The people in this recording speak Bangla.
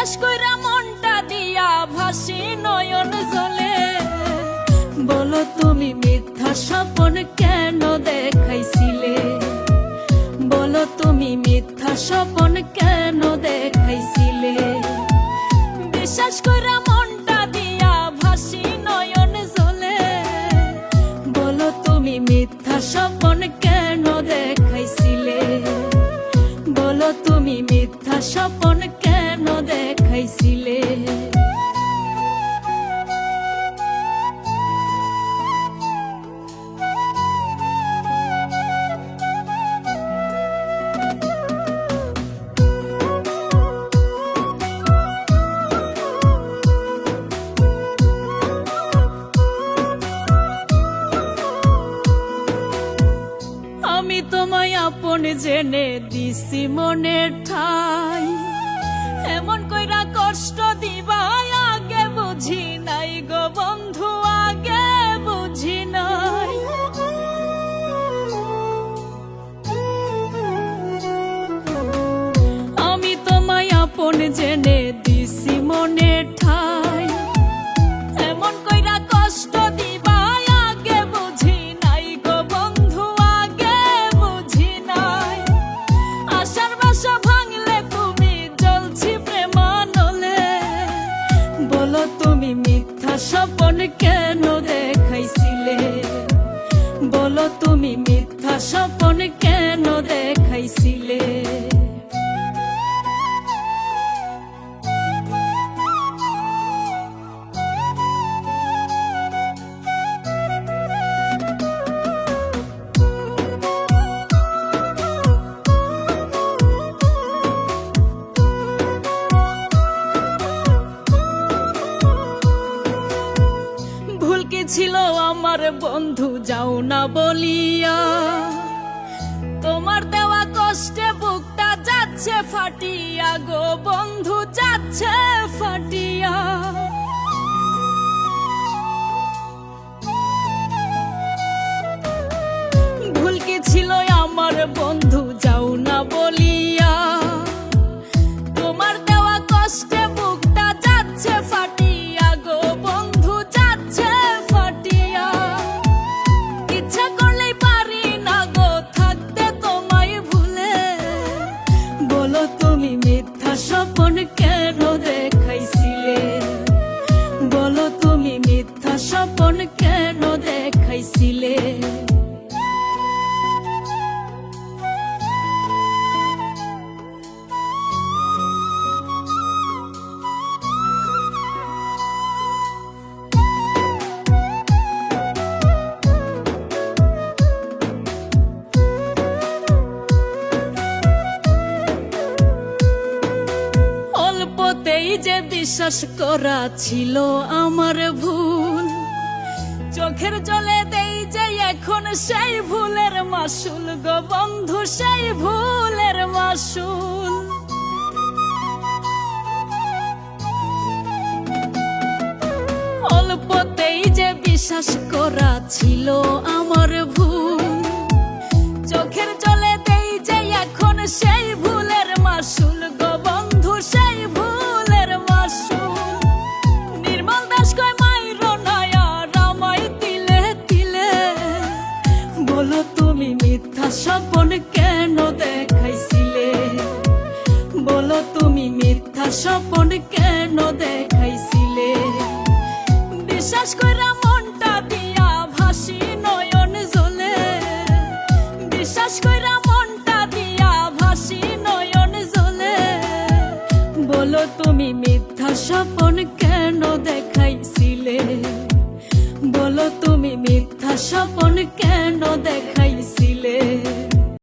বিশ্বাস কইরা মনটা দিয়া ভাসি নয়ন জলে। বলো তুমি মিথ্যা স্বপ্ন কেন দেখাইছিলে, বলো তুমি মিথ্যা স্বপ্ন কেন দেখাইছিলে। বিশ্বাস কইরা মনটা দিয়া ভাসি নয়ন জলে। বলো তুমি মিথ্যা স্বপ্ন কেন দেখাইছিলে, বলো তুমি মিথ্যা স্বপ্ন কেন দেখাইছিলে। আমি তোমায় আপন জেনে দিছি মনের ঠাই, এমন কইরা কষ্ট দিবা আগে বুঝি নাই গো বন্ধু, আগে বুঝি নাই। আমি তোমায় আপন জেনে দিছি মনের ঠাই, এমন কইরা কষ্ট দিবা আগে বুঝি নাই গো বন্ধু, আগে বুঝি নাই। আশার বাসা ভাঙলে তুমি জ্বলছি প্রেমানলে। বলো তুমি মিথ্যা স্বপ্ন কেন দেখাইছিলে, বলো তুমি মিথ্যা স্বপ্ন কেন দেখাইছিলে। ভুল কি ছিল আমার বন্ধু যাও না বলিয়া, তোমার দেওয়া কষ্টে বুকটা যাচ্ছে ফাটিয়া গো বন্ধু, যাচ্ছে ফাটিয়া। ভুল কি ছিল আমার বন্ধু যাও না বলিয়া, তোমার দেওয়া কষ্টে বুকটা যাচ্ছে ফাটিয়া গো বন্ধু, যাচ্ছে ফাটিয়া। ইচ্ছা করলেই পারি না গো থাকতে তোমায় ভুলে। বলো তুমি মিথ্যা স্বপ্ন কেন দেখাইছিলে, বলো তুমি মিথ্যা স্বপ্ন কেন দেখাইছিলে। অল্পতেই যে বিশ্বাস করা ছিল আমার ভুল, চোখের জলে দেই যে এখন সেই ভুলের মাসুল গো বন্ধু, সেই ভুলের মাসুল। অল্পতেই যে বিশ্বাস করা ছিল আমার ভুল, চোখের জলে দেই যে এখন সেই ভুলের মাসুল গো বন্ধু, সেই ভুলের মাসুল। নির্মল দাস কয় মাইরো না আর আমায় তিলে তিলে। বলো তুমি মিথ্যা স্বপ্ন কেন দেখাইছিলে, বলো তুমি মিথ্যা স্বপ্ন কেন দেখাইছিলে। বিশ্বাস কইরা মনটা দিয়া ভাসি নয়ন জলে, বিশ্বাস কইরা মনটা দিয়া ভাসি নয়ন জলে। বলো তুমি মিথ্যা স্বপ্ন